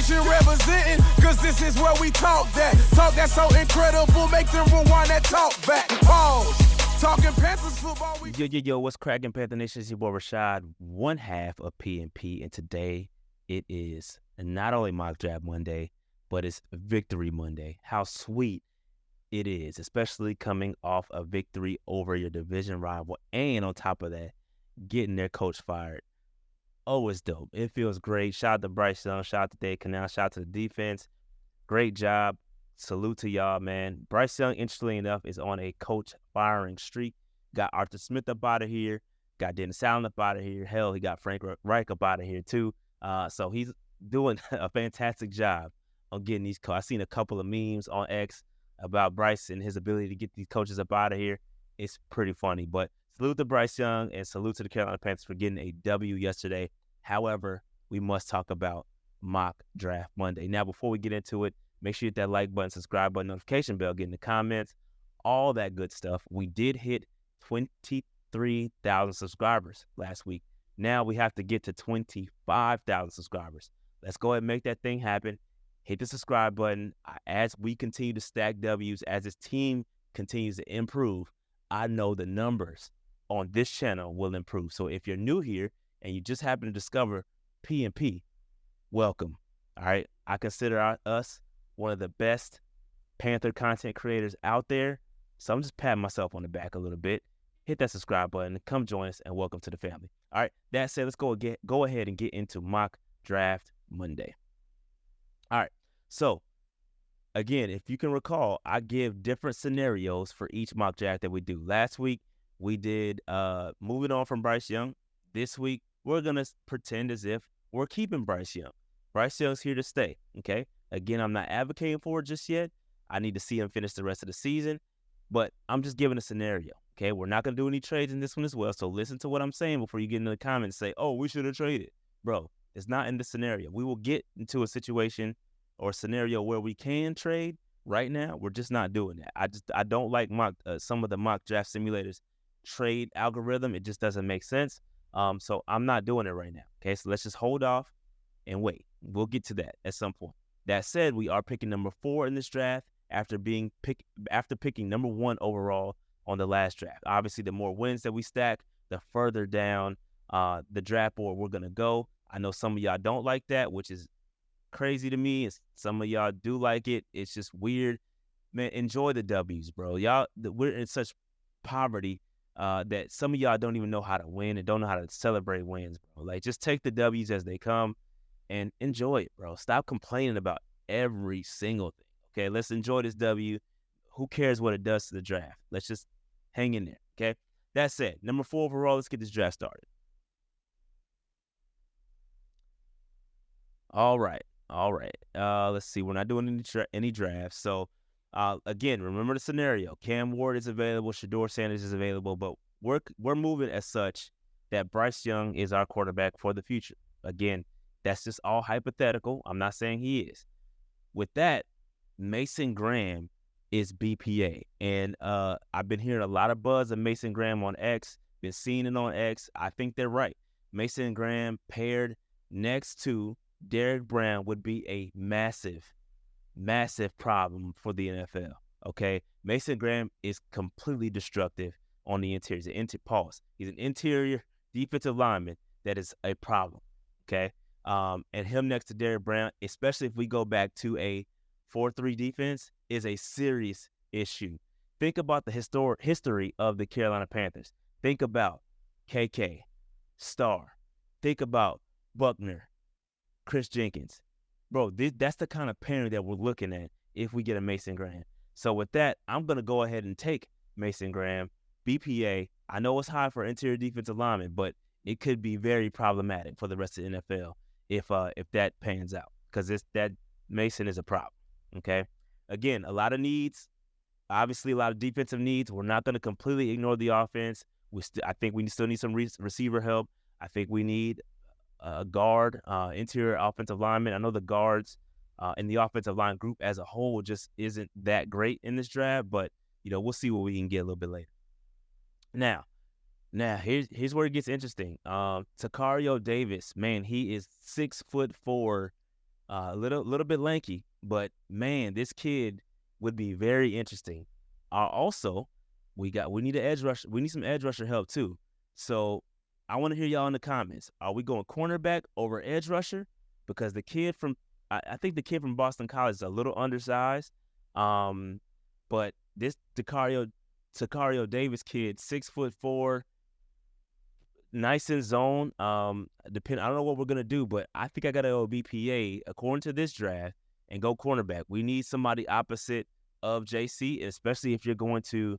nation representing, cause this is where we talk that. Talk that's so incredible, make them rewind that talk back. Pause. Talking Panthers football. Yo, what's cracking, Panther Nation? It's your boy Rashad, one half of P&P, and today it is not only Mock Draft Monday, but it's Victory Monday. How sweet it is, especially coming off a victory over your division rival, and on top of that, getting their coach fired. Oh, it's dope. It feels great. Shout out to Bryce Young. Shout out to Dave Canal. Shout out to the defense. Great job. Salute to y'all, man. Bryce Young, interestingly enough, is on a coach firing streak. Got Arthur Smith up out of here. Got Dennis Allen up out of here. Hell, he got Frank Reich up out of here, too. So he's doing a fantastic job on getting these coaches. I've seen a couple of memes on X about Bryce and his ability to get these coaches up out of here. It's pretty funny. But salute to Bryce Young and salute to the Carolina Panthers for getting a W yesterday. However, we must talk about Mock Draft Monday. Now, before we get into it, make sure you hit that like button, subscribe button, notification bell, get in the comments, all that good stuff. We did hit 23,000 subscribers last week. Now we have to get to 25,000 subscribers. Let's go ahead and make that thing happen. Hit the subscribe button. As we continue to stack W's, as this team continues to improve, I know the numbers on this channel will improve. So if you're new here and you just happen to discover P&P, welcome. All right. I consider us one of the best Panther content creators out there. So I'm just patting myself on the back a little bit. Hit that subscribe button and come join us, and welcome to the family. All right. That said, let's go ahead and get into Mock Draft Monday. All right. So again, if you can recall, I give different scenarios for each mock draft that we do. Last week, we did moving on from Bryce Young. This week, we're going to pretend as if we're keeping Bryce Young. Bryce Young's here to stay, okay? Again, I'm not advocating for it just yet. I need to see him finish the rest of the season, but I'm just giving a scenario, okay? We're not going to do any trades in this one as well, so listen to what I'm saying before you get into the comments and say, oh, we should have traded. Bro, it's not in the scenario. We will get into a situation or a scenario where we can trade. Right now, we're just not doing that. I don't like some of the mock draft simulators trade algorithm. It just doesn't make sense. So I'm not doing it right now. Okay, so let's just hold off and wait. We'll get to that at some point. That said, we are picking number 4 in this draft after picking number 1 overall on the last draft. Obviously, the more wins that we stack, the further down the draft board we're gonna go. I know some of y'all don't like that, which is crazy to me. Some of y'all do like it. It's just weird. Man, enjoy the W's, bro. We're in such poverty that some of y'all don't even know how to win and don't know how to celebrate wins, bro. Like, just take the W's as they come and enjoy it, bro. Stop complaining about every single thing. Okay, let's enjoy this W. Who cares what it does to the draft? Let's just hang in there. Okay. That said, number 4 overall, let's get this draft started. All right. Let's see. We're not doing any drafts. So, again, remember the scenario. Cam Ward is available. Shilo Sanders is available. But we're moving as such that Bryce Young is our quarterback for the future. Again, that's just all hypothetical. I'm not saying he is. With that, Mason Graham is BPA. And I've been hearing a lot of buzz of Mason Graham on X. Been seeing it on X. I think they're right. Mason Graham paired next to Derek Brown would be a massive, massive problem for the NFL, okay? Mason Graham is completely destructive on the interior. He's an interior defensive lineman that is a problem, okay? And him next to Derek Brown, especially if we go back to a 4-3 defense, is a serious issue. Think about the history of the Carolina Panthers. Think about KK, Starr. Think about Buckner, Chris Jenkins. Bro, that's the kind of pairing that we're looking at if we get a Mason Graham. So with that, I'm going to go ahead and take Mason Graham, BPA. I know it's high for interior defensive lineman, but it could be very problematic for the rest of the NFL if that pans out, because that Mason is a problem, okay? Again, a lot of needs, obviously a lot of defensive needs. We're not going to completely ignore the offense. I think we still need some receiver help. I think we need a guard, interior offensive lineman. I know the guards and the offensive line group as a whole just isn't that great in this draft, but we'll see what we can get a little bit later. Now here's where it gets interesting. Tacario Davis, man, he is 6'4", little bit lanky, but man, this kid would be very interesting. Also, we need an edge rusher. We need some edge rusher help too. So I want to hear y'all in the comments. Are we going cornerback over edge rusher? Because I think the kid from Boston College is a little undersized. But this Tacario Davis kid, 6'4", nice in zone. I don't know what we're gonna do, but I think I gotta go BPA according to this draft and go cornerback. We need somebody opposite of JC, especially if you're going to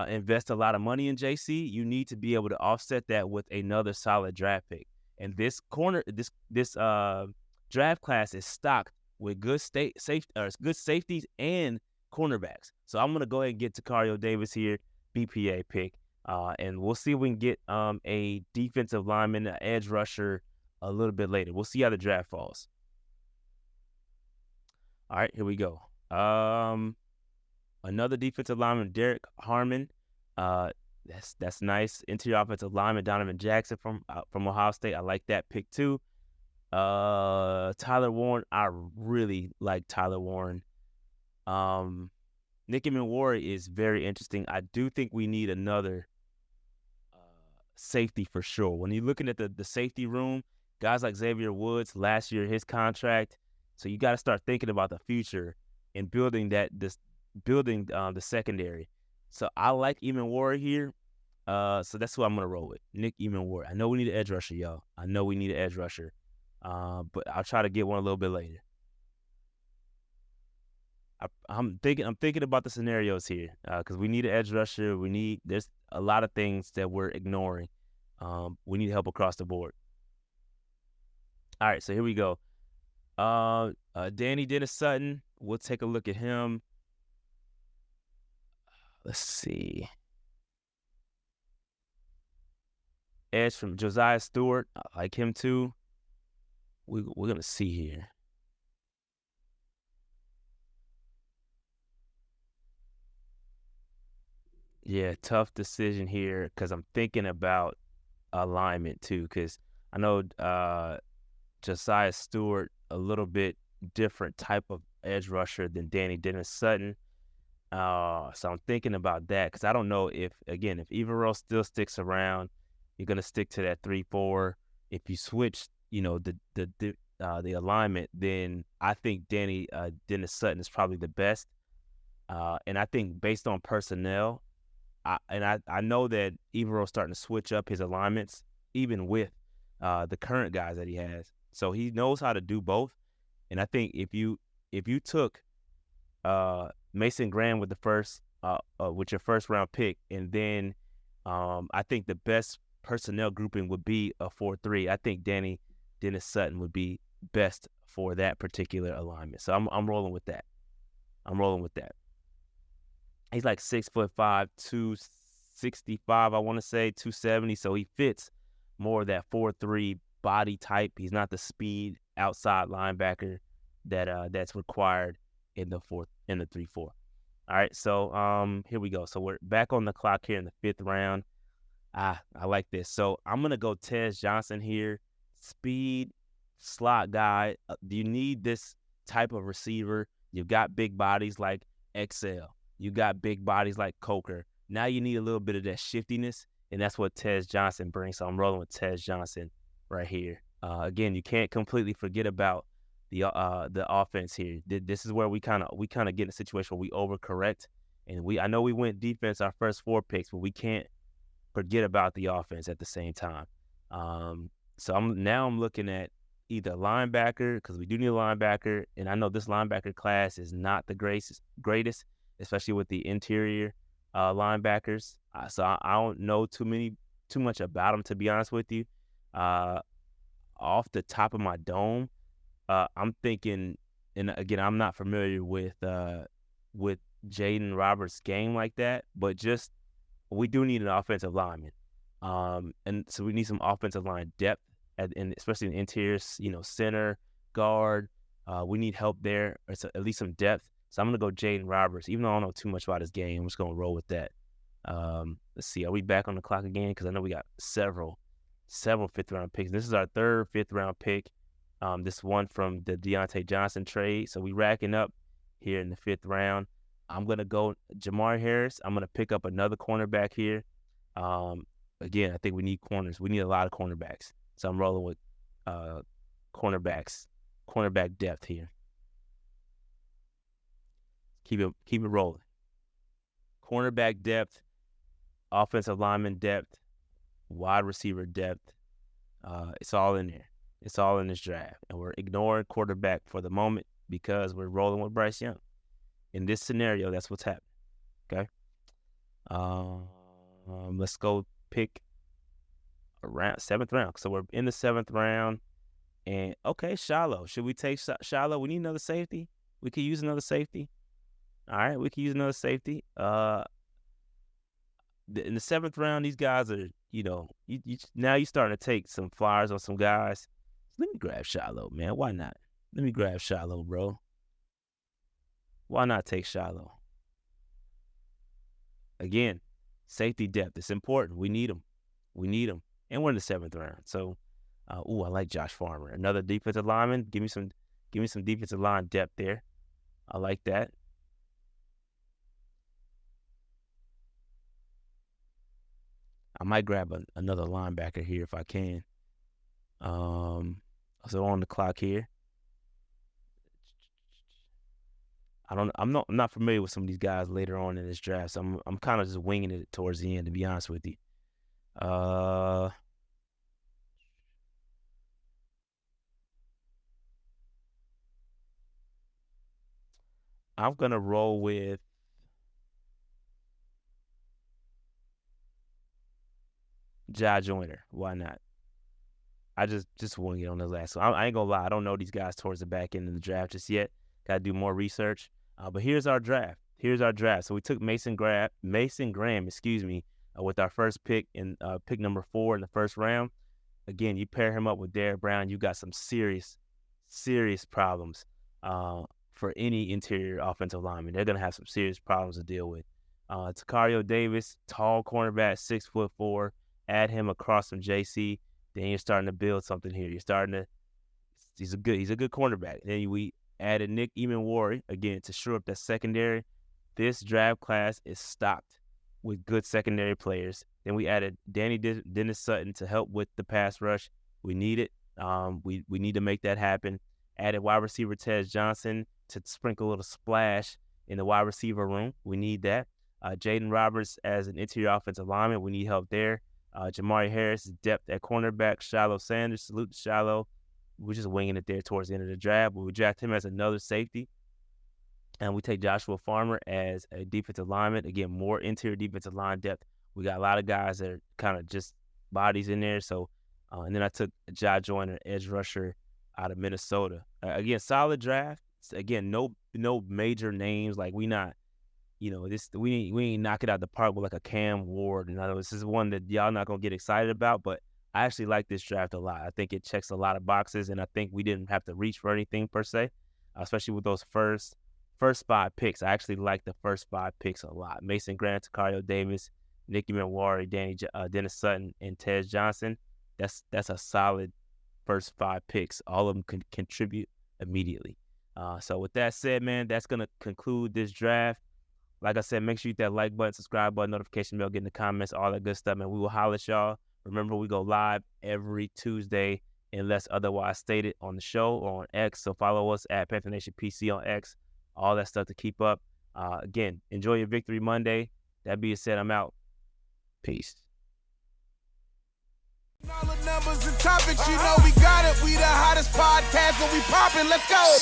invest a lot of money in JC. You need to be able to offset that with another solid draft pick. And this draft class is stocked with good safeties and cornerbacks. So I'm gonna go ahead and get Tacario Davis here, BPA pick. And we'll see if we can get a defensive lineman, an edge rusher a little bit later. We'll see how the draft falls. All right, here we go. Another defensive lineman, Derek Harmon. That's nice. Interior offensive lineman, Donovan Jackson from Ohio State. I like that pick too. Tyler Warren. I really like Tyler Warren. Nicky Minwari is very interesting. I do think we need another safety for sure. When you're looking at the safety room, guys like Xavier Woods, last year his contract, so you got to start thinking about the future and building the secondary. So I like Eamon here. So that's who I'm gonna roll with, Nick Eamon. I know we need an edge rusher, y'all. I know we need an edge rusher, but I'll try to get one a little bit later. I'm thinking about the scenarios here because we need an edge rusher. There's a lot of things that we're ignoring. We need help across the board. All right, so here we go. Danny Dennis Sutton. We'll take a look at him. Let's see. Edge from Josiah Stewart. I like him too. We're gonna see here. Yeah, tough decision here because I'm thinking about alignment too. Because I know Josiah Stewart a little bit different type of edge rusher than Danny Dennis Sutton. So I'm thinking about that because I don't know if Evero still sticks around, you're gonna stick to that 3-4. If you switch, the alignment, then I think Danny Dennis Sutton is probably the best. And I think based on personnel, I know that Evero's starting to switch up his alignments, even with the current guys that he has. So he knows how to do both. And I think if you took Mason Graham with with your first round pick, and then I think the best personnel grouping would be a 4-3. I think Danny Dennis Sutton would be best for that particular alignment. So I'm rolling with that. He's like 6'5", 265, I want to say 270. So he fits more of that 4-3 body type. He's not the speed outside linebacker that's required in the 3-4. All right, so here we go. So we're back on the clock here in the 5th round. I like this. So I'm gonna go Tez Johnson here, speed slot guy. Do you need this type of receiver? You've got big bodies like XL. You got big bodies like Coker. Now you need a little bit of that shiftiness, and that's what Tez Johnson brings. So I'm rolling with Tez Johnson right here. Again, you can't completely forget about the offense here. This is where we kind of get in a situation where we overcorrect, and I know we went defense our first 4 picks, but we can't forget about the offense at the same time. So I'm looking at either linebacker, because we do need a linebacker, and I know this linebacker class is not the greatest, especially with the interior linebackers. So I don't know too much about them, to be honest with you. Off the top of my dome, I'm thinking, and again, I'm not familiar with Jaden Roberts' game like that, but just we do need an offensive lineman, and so we need some offensive line depth, and especially in the interiors, center, guard. We need help there, or at least some depth. So I'm gonna go Jaden Roberts, even though I don't know too much about his game. I'm just gonna roll with that. Let's see, are we back on the clock again? Because I know we got several 5th round picks. This is our 3rd 5th round pick. This one from the Deontay Johnson trade. So we racking up here in the 5th round. I'm going to go Jamar Harris. I'm going to pick up another cornerback here. Again, I think we need corners. We need a lot of cornerbacks. So I'm rolling with cornerback depth here. Keep it rolling. Cornerback depth, offensive lineman depth, wide receiver depth. It's all in there. It's all in this draft. And we're ignoring quarterback for the moment because we're rolling with Bryce Young. In this scenario, that's what's happening. Okay? Let's go pick around 7th round. So we're in the 7th round. And, okay, Shilo. Should we take Shilo? We need another safety. We could use another safety. All right, we can use another safety. In the 7th round, these guys are, now you're starting to take some flyers on some guys. Let me grab Shilo, man. Why not? Let me grab Shilo, bro. Why not take Shilo? Again, safety depth. It's important. We need them. And we're in the 7th round. So, I like Josh Farmer. Another defensive lineman. Give me some defensive line depth there. I like that. I might grab another linebacker here if I can. So on the clock here. I'm not familiar with some of these guys later on in this draft, so I'm kind of just winging it towards the end, to be honest with you. I'm gonna roll with Ja Joyner. Why not? I just wing it on the last one. I ain't gonna lie. I don't know these guys towards the back end of the draft just yet. Got to do more research. But here's our draft. So we took Mason Graham, with our first pick in pick number 4 in the 1st round. Again, you pair him up with Derrick Brown, you got some serious problems for any interior offensive lineman. They're gonna have some serious problems to deal with. Tacario Davis, tall cornerback, 6'4". Add him across from JC. Then you're starting to build something here. He's a good cornerback. Then we added Nick Eamon-Wari, again, to shore up that secondary. This draft class is stocked with good secondary players. Then we added Danny Dennis Sutton to help with the pass rush. We need it. We need to make that happen. Added wide receiver Tez Johnson to sprinkle a little splash in the wide receiver room. We need that. Jaden Roberts as an interior offensive lineman. We need help there. Jamari Harris, depth at cornerback. Shilo Sanders, salute to Shilo. We're just winging it there towards the end of the draft. We would draft him as another safety. And we take Joshua Farmer as a defensive lineman. Again, more interior defensive line depth. We got a lot of guys that are kind of just bodies in there. So, and then I took Ja Joyner, edge rusher out of Minnesota. Again, solid draft. Again, no major names. Like we ain't knock it out the park with like a Cam Ward. And I know this is one that y'all not gonna get excited about, but I actually like this draft a lot. I think it checks a lot of boxes, and I think we didn't have to reach for anything per se, especially with those first 5 picks. I actually like the first 5 picks a lot. Mason Graham, Tacario Davis, Nick Eamon-Wari, Dennis Sutton, and Tez Johnson. That's a solid first 5 picks. All of them can contribute immediately. So with that said, man, that's going to conclude this draft. Like I said, make sure you hit that like button, subscribe button, notification bell, get in the comments, all that good stuff, man. We will holler at y'all. Remember, we go live every Tuesday unless otherwise stated on the show or on X. So follow us at Panther Nation PC on X. All that stuff to keep up. Again, enjoy your Victory Monday. That being said, I'm out. Peace. All the numbers and topics, we got it. We the hottest podcast and we popping. Let's go.